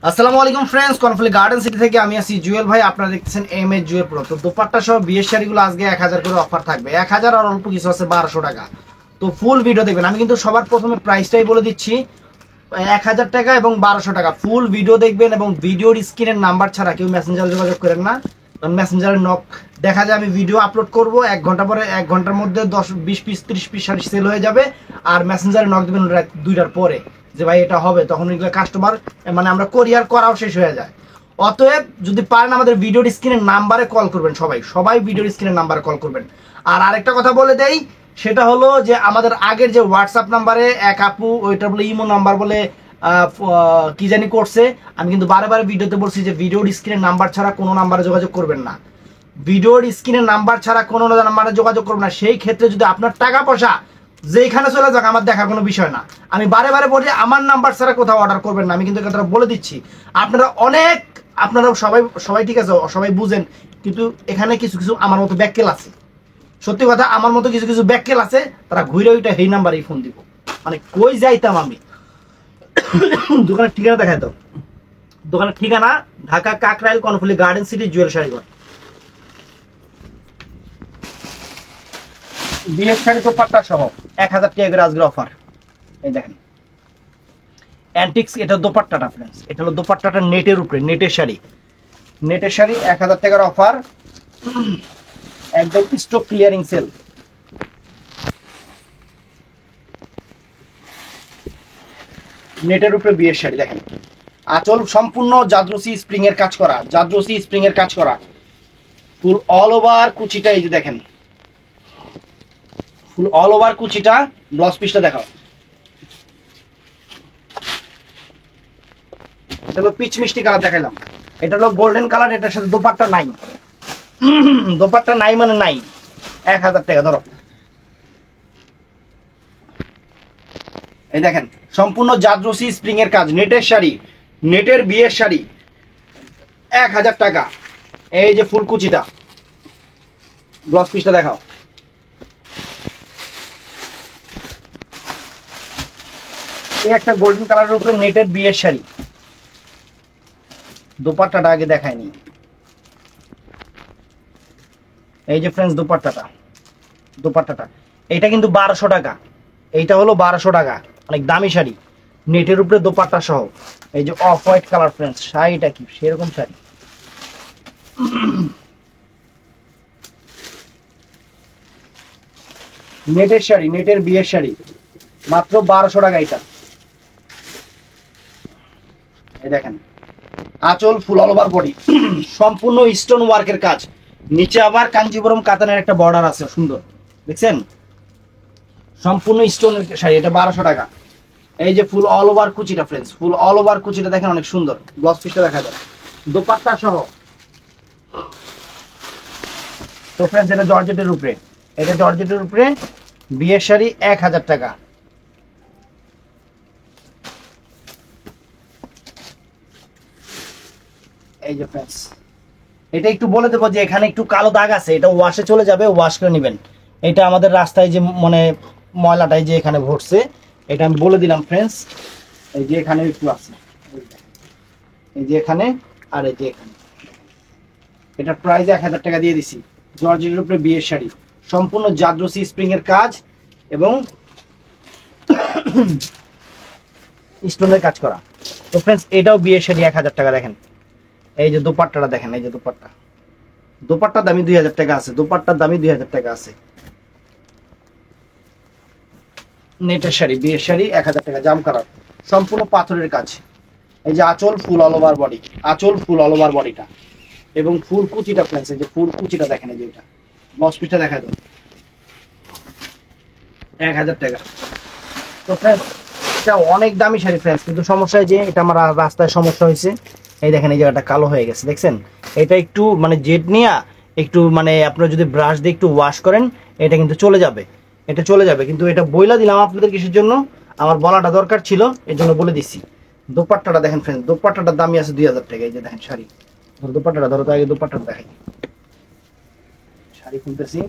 আসসালামু আলাইকুম friends, কর্নফ্লি garden city থেকে আমি আছি জুয়েল ভাই। আপনারা দেখতেছেন এম এস জুয়েল প্রো। তো দোপাট্টা সহ বিয়ের শাড়িগুলো আজকে 1000 করে অফার থাকবে। 1000 আর অল্প কিছু আছে 1200 টাকা। তো ফুল ভিডিও দেখবেন। আমি কিন্তু সবার প্রথমে প্রাইসটাই বলে দিচ্ছি, 1000 টাকা এবং 1200 টাকা। ফুল ভিডিও দেখবেন এবং ভিডিওর স্ক্রিনের নাম্বার ছাড়া কেউ মেসেঞ্জারে যোগাযোগ করেন না, কারণ মেসেঞ্জারে নক দেখা যায় আমি ভিডিও আপলোড করব 1 ঘন্টা পরে, 1 ঘন্টার মধ্যে 10-20 পিস 30 পিস শাড়ি সেল হয়ে যাবে, আর মেসেঞ্জারে নক দেবেন রাত 2টার পরে যে ভাই এটা হবে, তখন এগুলো কাস্টমার মানে আমরা কোরিয়ার করাও শেষ হয়ে যায়। অতএব যদি পারেন আমাদের ভিডিওর স্ক্রিনের নাম্বারে কল করবেন, সবাই ভিডিওর স্ক্রিনের নাম্বারে কল করবেন। আর আরেকটা কথা বলে দেই, সেটা হলো যে আমাদের আগের যে হোয়াটসঅ্যাপ নাম্বারে এক আপু ওইটা বলে ইমো নাম্বার বলে কি জানি করছে, আমি কিন্তু বারে বারে ভিডিওতে বলছি যে ভিডিওর স্ক্রিনের নাম্বার ছাড়া কোনো নাম্বারে যোগাযোগ করবেন না। ভিডিওর স্ক্রিনের নাম্বার ছাড়া কোনো নাম্বারে যোগাযোগ করবেন না। সেই ক্ষেত্রে যদি আপনার টাকা পয়সা যেখানে চলে যাক আমার দেখার কোনো বিষয় না। আমি বারে বারে বলি আমার নাম্বার ছাড়া কোথাও অর্ডার করবেন না। আমি কিন্তু কথাটা বলে দিচ্ছি। আপনারা সবাই ঠিক আছে, সবাই বুঝেন, কিন্তু এখানে কিছু কিছু আমার মতো ব্যাককেল আছে। সত্যি কথা, আমার মতো কিছু কিছু ব্যাককেল আছে, তারা ঘুরে ওইটা এই নাম্বারেই ফোন দিব। মানে কই যাইতাম আমি। দোকানের ঠিকানা দেখাই তো। দোকানের ঠিকানা ঢাকা কাকরাইল কর্নফুলি গার্ডেন সিটি জুয়েল শাড়িঘর। বিয়ের শাড়ি দোপাট্টা সহ 1000 টাকা করে আজকের অফার। এই দেখেন অ্যান্টিক্স, এটা দোপাট্টাটা ফ্রেন্ডস, এটা হলো দোপাট্টাটা নেটের উপরে, নেটের শাড়ি 1000 টাকার অফার, একদম স্টক ক্লিয়ারিং সেল। নেটের উপরে বিয়ের শাড়ি দেখেন, আঁচল সম্পূর্ণ জাদ্রসি স্প্রিং এর কাজ করা, জাদ্রসি স্প্রিং এর কাজ করা, ফুল অল ওভার কুচিটা এই যে দেখেন, ফুল অল ওভার কুচিটা। ব্লাউজ পিসটা দেখাও। এটা হলো পিচ মিষ্টি কালার দেখাইলাম, এটা হলো গোল্ডেন কালার, এটার সাথে দোপাট্টা নাই। দোপাট্টা নাই মানে নাই। 1000 টাকা ধরো। এই দেখেন সম্পূর্ণ জাদ্রসি স্প্রিং এর কাজ, নেটের শাড়ি, নেটের বিয়ের শাড়ি 1000 টাকা। এই যে ফুলকুচিটা, ব্লাউজ পিসটা দেখাও। এই একটা গোল্ডেন কালারের উপরে নেটের বিয়ের শাড়ি, দোপাট্টাটা আগে দেখায়নি। এই যে ফ্রেন্ডস দোপাট্টাটা এটা কিন্তু 1200 টাকা। এইটা হলো 1200 টাকা, অনেক দামি শাড়ি, নেটের উপরে দোপাট্টা সহ। এই যে অফ হোয়াইট কালার ফ্রেন্ডস, শাড়িটা কি সেরকম শাড়ি। নেটের শাড়ি, নেটের বিয়ের শাড়ি, মাত্র 1200 টাকা এটা। এই দেখেন আঁচল ফুল অল ওভার বডি, সম্পূর্ণ স্টোন ওয়ার্কের কাজ, নিচে আবার কাঞ্জিপুরম কাতানের একটা বর্ডার আছে সুন্দর, দেখছেন? সম্পূর্ণ স্টোনের শাড়ি, এটা 1200 টাকা। এই যে ফুল অল ওভার কুচিটা ফ্রেন্ডস, ফুল অল ওভার কুচিটা দেখেন অনেক সুন্দর, ব্লাউজ পিসটা দেখা যায় দোপাট্টা সহ। তো ফ্রেন্ডস এটা জর্জেটের উপরে, এটা জর্জেটের উপরে বিয়ের শাড়ি 1000 টাকা। এই যে ফ্রেন্ডস এটা একটু বলে দেবো যে এখানে একটু কালো দাগ আছে, এটা ওয়াশে চলে যাবে, ওয়াশ করে নেবেন। এটা আমাদের রাস্তায় যে মানে ময়লাটাই যে এখানে ভরছে, এটা আমি বলে দিলাম ফ্রেন্ডস। এই যে এখানে একটু আছে, এই যে এখানে, আর এই যে এখানে। এটা প্রাইস 1000 টাকা দিয়ে দিছি। জর্জেটের উপরে বিয়ের শাড়ি, সম্পূর্ণ জাদ্রসি স্প্রিং এর কাজ এবং স্টোনের কাজ করা। তো ফ্রেন্ডস এটাও বিয়ের শাড়ি 1000 টাকা। দেখেন এই যে দোপাট্টাটা দেখেন, এই যে দোপাট্টার দামি 2000 টাকা আছে, দোপাট্টার দামি 2000 টাকা আছে। নেটের শাড়ি, বিয়ের শাড়ি 1000 টাকা, জাম কালার, সম্পূর্ণ পাথরের কাজ। এই যে আঁচল ফুল অল ওভার বডি, আঁচল ফুল অল ওভার বডিটা এবং ফুল কুচিটা ফ্রেন্ডস, এই যে ফুল কুচিটা দেখেন, এই যে এটা ব্লাউজ পিসটা দেখা দেন 1000 টাকা। তো ফ্রেন্ডস এটা অনেক দামি শাড়ি ফ্রেন্ডস, কিন্তু সমস্যা যে এটা আমার রাস্তায় সমস্যা হয়েছে। এই দেখেন এই জায়গাটা কালো হয়ে গেছে, দেখছেন? এটা একটু মানে জেড নিয়ে একটু মানে আপনারা যদি ব্রাশ দিয়ে একটু ওয়াশ করেন এটা কিন্তু চলে যাবে, এটা চলে যাবে। কিন্তু এটা বইলা দিলাম আপনাদের কিসের জন্য, আমার বলাটা দরকার ছিল, এর জন্য বলে দিচ্ছি। দোপাট্টাটা দেখেন ফ্রেন্ডস, দোপাট্টাটার দামই আছে 2000 টাকা। এই যে দেখেন শাড়ি, দোপাট্টাটা ধরো তো আগে, দোপাট্টাটা দেখাই। শাড়ি খুলতেছি,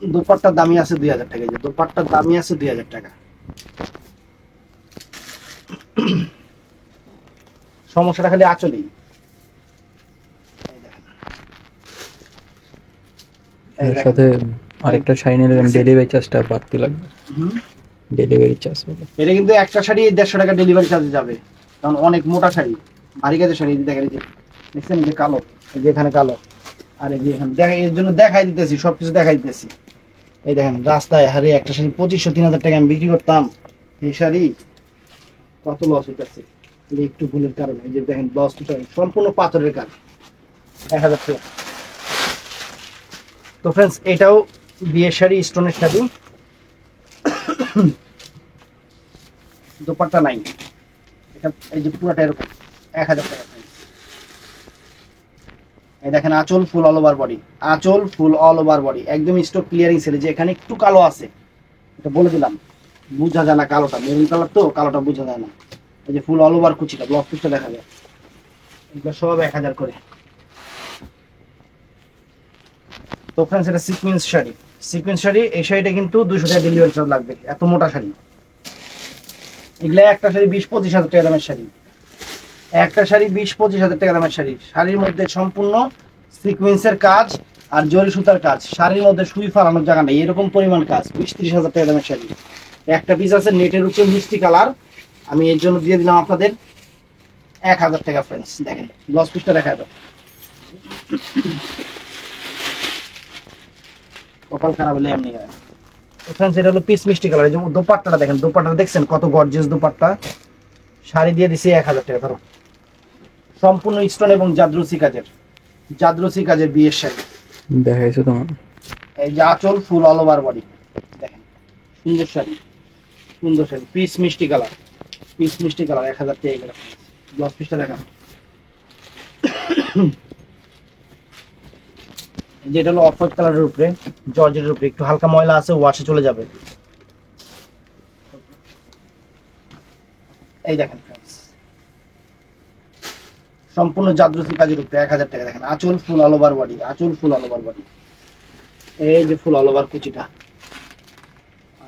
দোপাট্টার দামই আছে 2000 টাকা। এই যে দোপাট্টার দামই আছে 2000 টাকা। সমস্যাটা খালি আঁচলেই। এর সাথে আরেকটা শাড়ি নিলে ডেলিভারি চার্জটা বাড়তি লাগবে। ডেলিভারি চার্জ এটা কিন্তু একটা শাড়ি 150 টাকা ডেলিভারি চার্জ যাবে, কারণ অনেক মোটা শাড়ি, ভারী কাজের শাড়ি। দেখেন এই যে, দেখছেন যে কালো, এই যে এখানে কালো, আর এই যে এখানে দেখা, এর জন্য দেখাই দিতেছি, সবকিছু দেখাই দিতেছি। এই দেখেন রাস্তায় হারে একটা শাড়ি 2500-3000 টাকা আমি বিক্রি করতাম, এই শাড়ি কত লস হইতেছে একটু ভুলের কারণে। এই যে দেখেন লস, সম্পূর্ণ পাথরের কাজ, 1000 টাকা। তো ফ্রেন্ডস, এটাও বিয়ের শাড়ি, স্টোনের শাড়ি, দোপাট্টা নাই। এটা এই যে পুরোটা এরকম 1000 টাকা। এই দেখেন আঁচল ফুল অল ওভার বডি, আঁচল ফুল অল ওভার বডি, একদম স্টক ক্লিয়ারিং সেলে। যে এখানে একটু কালো আছে, এটা বলে দিলাম, বোঝা যায় না কালোটা, মেরুন কালার তো কালোটা বোঝা যায় না। এই যে ফুল অল ওভার কুচিটা, ব্লক পিসটা দেখা যায়। এগুলো সব 1000 করে। তো ফ্রেন্ডস, এটা সিকোয়েন্স শাড়ি, সিকোয়েন্স শাড়ি। এই শাড়িটা কিন্তু 200 টাকা ডেলিভারি চার্জ লাগবে, এত মোটা শাড়ি। এগুলা একটা শাড়ি 20-25 হাজার টাকা দামের শাড়ি, একটা শাড়ি 20-25 হাজার টাকা দামের শাড়ি। শাড়ির মধ্যে সম্পূর্ণ সিকোয়েন্সের কাজ আর জরি সুতার কাজ, শাড়ির মধ্যে সুই ফালানোর জায়গা নেই, এরকম পরিমাণ কাজ। 20-30 হাজার টাকা দামের শাড়ি। একটা পিস আছে নেটের উপরে মিষ্টি কালার, আমি এর জন্য দিয়ে দিলাম আপনাদের 1000 টাকা। ফ্রেন্ডস দেখেন ব্লাউজ পিসটা দেখা দাও, কপাল খারাপ হলে এমনি হয়। ফ্রেন্ডস, এটা হলো পিস মিষ্টি কালার। এই যে দোপাট্টাটা দেখেন, দোপাট্টাটা দেখছেন কত গর্জিয়াস দোপাট্টা। শাড়ি দিয়ে দিছি 1000 টাকা। ধরো, সম্পূর্ণ স্টোন এবং জাদ্রসি কাজের, জাদ্রসি কাজের বিয়ের শাড়ি দেখাইছো তোমার। এই যে আঁচল ফুল অল ওভার বডি, দেখেন সুন্দর শাড়ি, সুন্দর শাড়ি, পিস মিষ্টি কালার, পিস মিষ্টি কালার, 1000 টাকা করে। ব্লাউজ পিসটা দেখান, যেটা হলো অফ হোয়াইট কালারের উপরে, জর্জের উপরে, একটু হালকা ময়লা আছে, ওয়াশে চলে যাবে। এই দেখেন ফ্রেন্ডস, সম্পূর্ণ জাদ্রসি কাজের উপরে 1000 টাকা। দেখেন আঁচল ফুল অল ওভার বডি, আঁচল ফুল অল ওভার বডি। এই যে ফুল অল ওভার কুচিটা,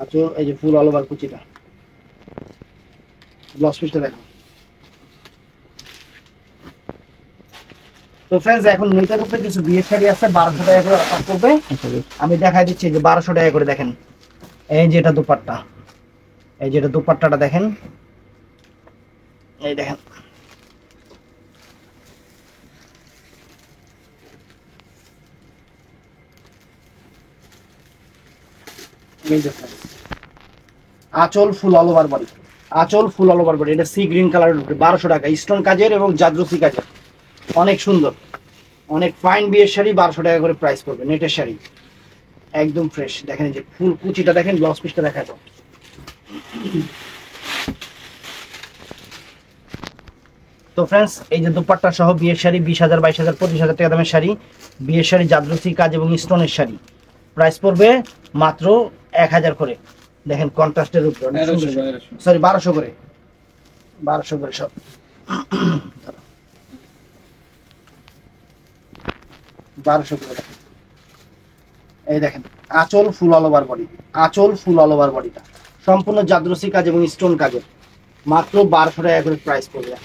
আঁচল, এই যে ফুল অল ওভার কুচিটা। ব্লাউজ পিসটা দেখেন। তো ফ্রেন্ডস, এখন নেটের উপরে কিছু বিয়ের শাড়ি আছে 1200 টাকা করে অফার করবে। আমি দেখাই দিচ্ছি যে 1200 টাকা করে। দেখেন এই যে এটা দোপাট্টা, এই যে এটা দোপাট্টাটা দেখেন, এই দেখেন এই যে আঁচল ফুল অল ওভার বডি, আঁচল ফুল অল ওভার বডি। এটা সি গ্রিন কালারের উপরে 1200 টাকা, স্টোন কাজের এবং জাদ্রসি কাজের, অনেক সুন্দর, অনেক ফাইন বিয়ের শাড়ি। 1200 টাকা করে প্রাইস পড়বে, নেটের শাড়ি একদম ফ্রেশ। দেখেন এই যে ফুল কুচিটা দেখেন, ব্লাউজ পিসটা দেখা যাও। তো ফ্রেন্ডস, এই যে দুপাট্টা সহ বিয়ের শাড়ি 20,000, 22,000, 25,000 টাকা দামের শাড়ি, বিয়ের শাড়ি, জাদ্রসি কাজ এবং স্টোনের শাড়ি, প্রাইস পড়বে মাত্র 1000 করে। দেখেন কন্ট্রাস্টের উপরে, সরি 1200 করে, 1200 করে সব। এই দেখেন আঁচল ফুল অল ওভার বডি, আঁচল ফুল অল ওভার বডিটা সম্পূর্ণ জাদ্রসি কাজ এবং স্টোন কাজের, মাত্র 1200 টাকা করে প্রাইস পড়বে।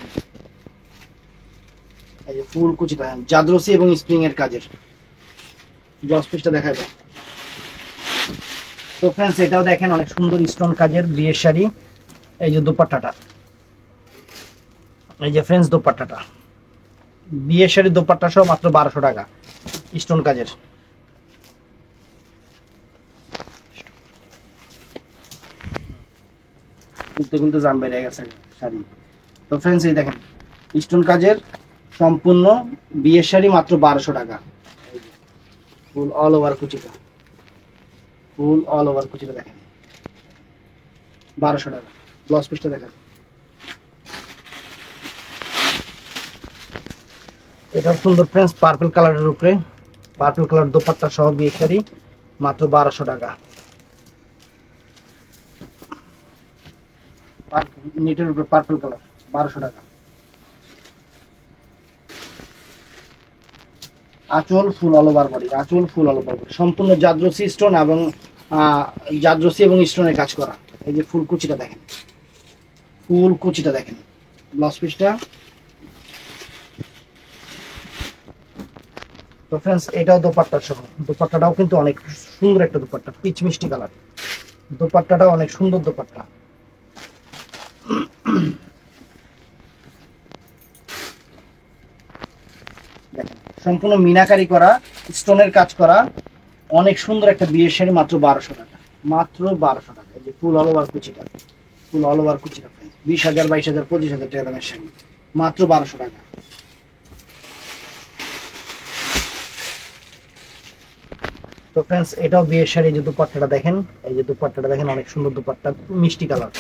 এই যে ফুল কুচিটা জাদ্রসি এবং স্প্রিং এর কাজের, ব্লাউজ পিসটা দেখা যায়। তো ফ্রেন্ডস, এটাও দেখেন অনেক সুন্দর স্টোন কাজের বিয়ের শাড়ি। এই যে দোপাট্টাটা, এই যে ফ্রেন্ডস দোপাট্টাটা, বিয়ের শাড়ি দোপাট্টা সহ মাত্র 1200 টাকা, স্টোন কাজের। কিন্তু জাম বেড়ে গেছে শাড়ি। তো ফ্রেন্ডস, এই দেখেন স্টোন কাজের সম্পূর্ণ বিয়ের শাড়ি, মাত্র 1200 টাকা। ফুল অল ওভার কুচিটা, ফুল অল ওভার কুচিটা দেখেন 1200 টাকা। ব্লাউজ পিসটা দেখেন, এটা সুন্দর ফ্রেন্ডস পার্পল কালারের উপরে, পার্পল কালার দোপাট্টা সহ বিয়ের শাড়ি, মাত্র 1200 টাকা। নেটের উপরে পার্পল কালার, 1200 টাকা। আঁচল ফুল অল ওভার বডি, আঁচল ফুল অল ওভার বডি, সম্পূর্ণ জাদ্রসি স্টোন এবং জাদ্রসি এবং স্টোনের কাজ করা। এই যে ফুল কুচিটা দেখেন, ফুল কুচিটা দেখেন, ব্লাউজ পিসটা তো ফ্রেন্ডস এটাও দোপাট্টা সহ, দোপাট্টাটাও কিন্তু অনেক সুন্দর একটা দোপাট্টা, পিচ মিষ্টি কালার, দোপাট্টাটাও অনেক সুন্দর দোপাট্টা। দেখেন সম্পূর্ণ মিনাকারি করা, স্টোনের কাজ করা, অনেক সুন্দর একটা বিয়ের শাড়ি, মাত্র 1200 টাকা, মাত্র 1200 টাকা। এই যে ফুল অল ওভার কুচিটা, ফুল অল ওভার কুচিটা 20,000, 22,000, 25,000 টাকা দামের শাড়ি, মাত্র 1200 টাকা। তো ফ্রেন্ডস এটাও বিয়ের শাড়ি, যে দুপাট্টাটা দেখেন, এই যে দুপাট্টাটা দেখেন, অনেক সুন্দর দুপাট্টা, মিষ্টি কালার,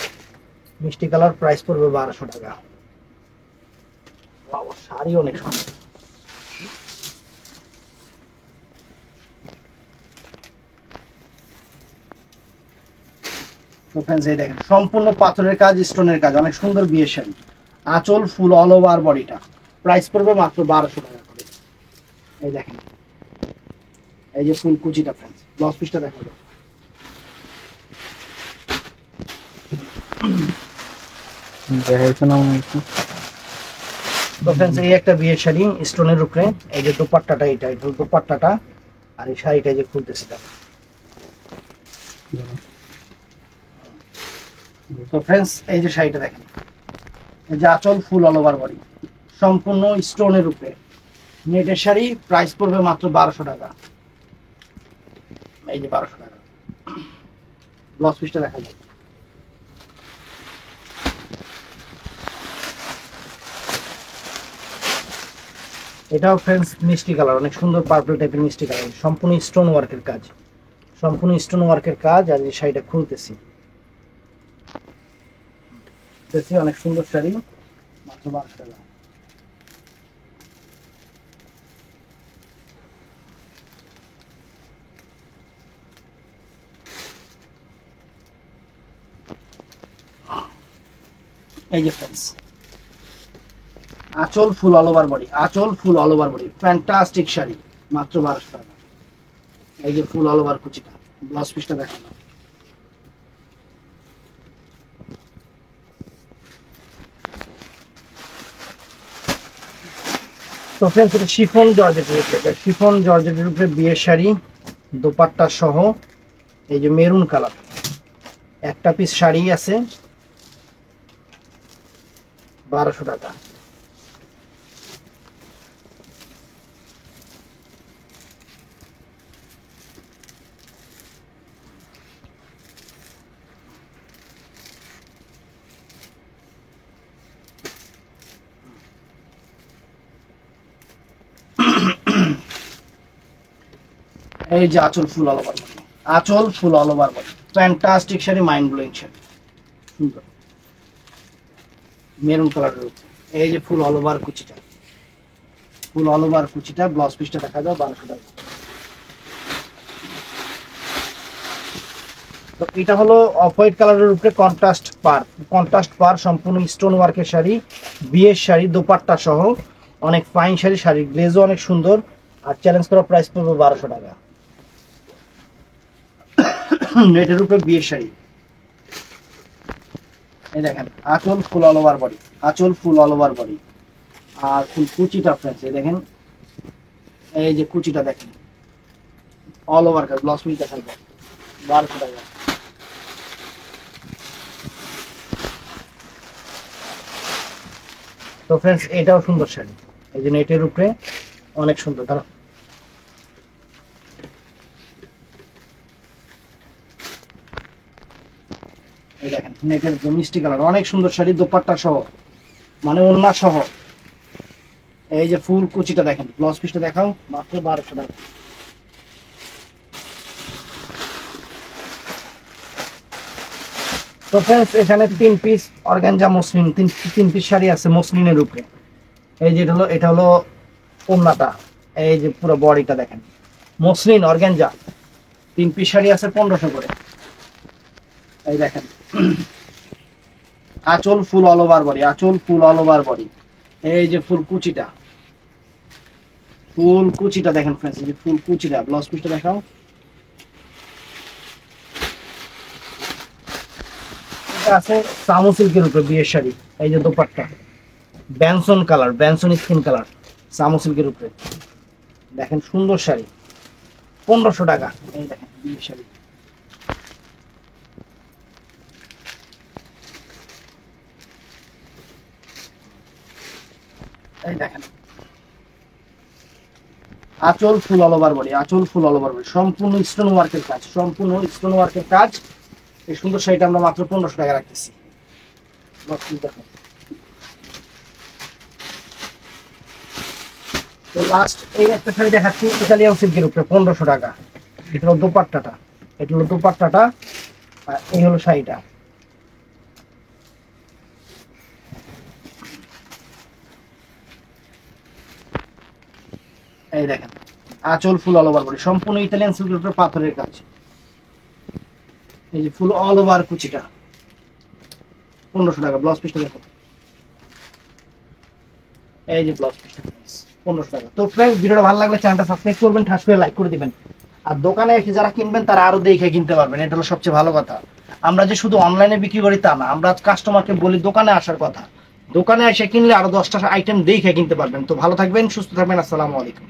মিষ্টি কালার, প্রাইস পড়বে 1200 টাকা। বাবা, শাড়ি অনেক সুন্দর। তো ফ্রেন্ডস এই দেখেন সম্পূর্ণ পাথরের কাজ, স্টোনের কাজ, অনেক সুন্দর বিয়ের শাড়ি, আঁচল ফুল অল ওভার বডিটা, প্রাইস পড়বে মাত্র 1200 টাকা করে। এই দেখেন, এই যে ফুল কুচিটা ফ্রেন্ডস, ব্লাউজ পিসটা দেখা যাবে। দেখাইছো না মনে হচ্ছে। তো ফ্রেন্ডস এই একটা বিয়ের শাড়ি স্টোনের উপরে, এই যে দোপাট্টাটা, এটা এটা দোপাট্টাটা, আর এই শাড়িটা এই যে খুলতেছি দেখো। তো ফ্রেন্ডস এই যে শাড়িটা দেখেন, এই যে আঁচল ফুল অল ওভার বডি, সম্পূর্ণ স্টোনের উপরে, নেটের শাড়ি, প্রাইস পড়বে মাত্র 1200 টাকা। এই যে 1200 টাকা, ব্লাউজ পিসটা দেখা যায়। এটাও ফ্রেন্ডস মিষ্টি কালার, অনেক সুন্দর পার্পল টাইপের মিষ্টি কালার, সম্পূর্ণ স্টোন ওয়ার্কের কাজ, সম্পূর্ণ স্টোন ওয়ার্কের কাজ। আর এই শাড়িটা খুলতেছি, অনেক সুন্দর শাড়ি, মাত্র 1200 টাকা। এই যে ফ্রেন্ডস আঁচল ফুল অল ওভার বডি, আঁচল ফুল all over body, fantastic sari, মাত্র 1200 টাকা। এই যে ফুল অল ওভার কুচিটা, ব্লাউজ পিসটা দেখানো। তো ফ্রেন্ডস এটা শিফন জর্জেটের উপরে, এটা শিফন জর্জেটের উপরে বিয়ের শাড়ি, দোপাট্টা সহ, এই যে মেরুন কালার, একটা পিস শাড়ি আছে, 1200 টাকা। এই যে আঁচল ফুল অল ওভার বডি, আঁচল ফুল all over body, fantastic sari, mind blowing sari, সুন্দর মেরুন কালারের উপরে। এই যে ফুল অল ওভার কুচিটা, ফুল অল ওভার কুচিটা, ব্লাউজ পিসটা দেখা যায়, 1200 টাকা। তো এটা হলো অফ হোয়াইট কালারের উপরে কন্ট্রাস্ট পার, কন্ট্রাস্ট পার, সম্পূর্ণ স্টোন ওয়ার্কের শাড়ি, বিয়ের শাড়ি, দোপাট্টা সহ, অনেক ফাইন শাড়ি, শাড়ির গ্লেজও অনেক সুন্দর, আর চ্যালেঞ্জ করা প্রাইস পড়বে 1200 টাকা। নেটের উপরে বিয়ের শাড়ি, এই দেখেন আঁচল ফুল অল ওভার বডি, আঁচল ফুল অল ওভার বডি, আর ফুল কুচিটা ফ্রেন্ডস এই দেখেন, এই যে কুচিটা দেখেন, অল ওভার কাজ, ব্লাউজ পিস দেখাবো, 1200 টাকা। তো ফ্রেন্ডস এটাও সুন্দর শাড়ি, এই যে নেটের উপরে, অনেক সুন্দর। তারা এই দেখেন নেটের উপরে মিষ্টি কালার, অনেক সুন্দর শাড়ি, দোপাট্টা সহ, মানে ওড়না সহ। এই যে ফুল কুচিটা দেখেন, ব্লাউজ পিসটা দেখাও, মাত্র 1200 টাকা। তো ফ্রেন্ডস এখানে 3 পিস অর্গানজা মসলিন, তিন পিস শাড়ি আছে মসলিনের উপরে। এই যে এটা হলো ওড়নাটা, এই যে পুরো বডিটা দেখেন, মসলিন অর্গানজা, 3 পিস শাড়ি আছে 1500 করে। এই দেখেন আঁচল ফুল অল ওভার বডি, আঁচল ফুল অল ওভার বডি, এই যে ফুল কুচিটা, ফুল কুচিটা দেখেন ফ্রেন্ডস, এই যে ফুল কুচিটা, ব্লাউজ পিসটা দেখাও। এটা আছে সামু সিল্কের উপরে বিয়ের শাড়ি, এই যে দোপাট্টা, ব্যানসন কালার, ব্যানসন স্কিন কালার, সামু সিল্কের উপরে, দেখেন সুন্দর শাড়ি, 1500 টাকা। এই দেখেন বিয়ের শাড়ি, এই দেখেন আঁচল ফুল অল ওভার বডি, আঁচল ফুল অল ওভার বডি, সম্পূর্ণ স্টোন ওয়ার্কের কাজ, সম্পূর্ণ স্টোন ওয়ার্কের কাজ। এই সুন্দর শাড়িটা আমরা মাত্র 1500 টাকা রাখতেছি। দেখেন তো লাস্ট এই একটা শাড়ি দেখাচ্ছি ইতালিয়ান সিল্কের উপরে, 1500 টাকা। এটা হলো দোপাট্টাটা, এটা হলো দোপাট্টাটা, আর এই হলো শাড়িটা। এই দেখেন আঁচল ফুল অল ওভার বডি, সম্পূর্ণ ইতালিয়ান সিল্কের উপরে পাথরের কাজ। এই যে ফুল অল ওভার কুচিটা, 1500 টাকা। ব্লাউজ পিসটা দেখুন, এই যে ব্লাউজ পিসটা 1500 টাকা। তো ফ্রেন্ডস, ভিডিওটা ভালো লাগলে চ্যানেলটা সাবস্ক্রাইব করবেন, ঠাস করে লাইক করে দিবেন। আর দোকানে এসে যারা কিনবেন তারা আরো দেখে কিনতে পারবেন, এটা হলো সবচেয়ে ভালো কথা। আমরা যে শুধু অনলাইনে বিক্রি করি তা না, আমরা কাস্টমারকে বলি দোকানে আসার কথা। দোকানে এসে কিনলে আরো 10টা আইটেম দেখে কিনতে পারবেন। তো ভালো থাকবেন, সুস্থ থাকবেন, আসসালামু আলাইকুম।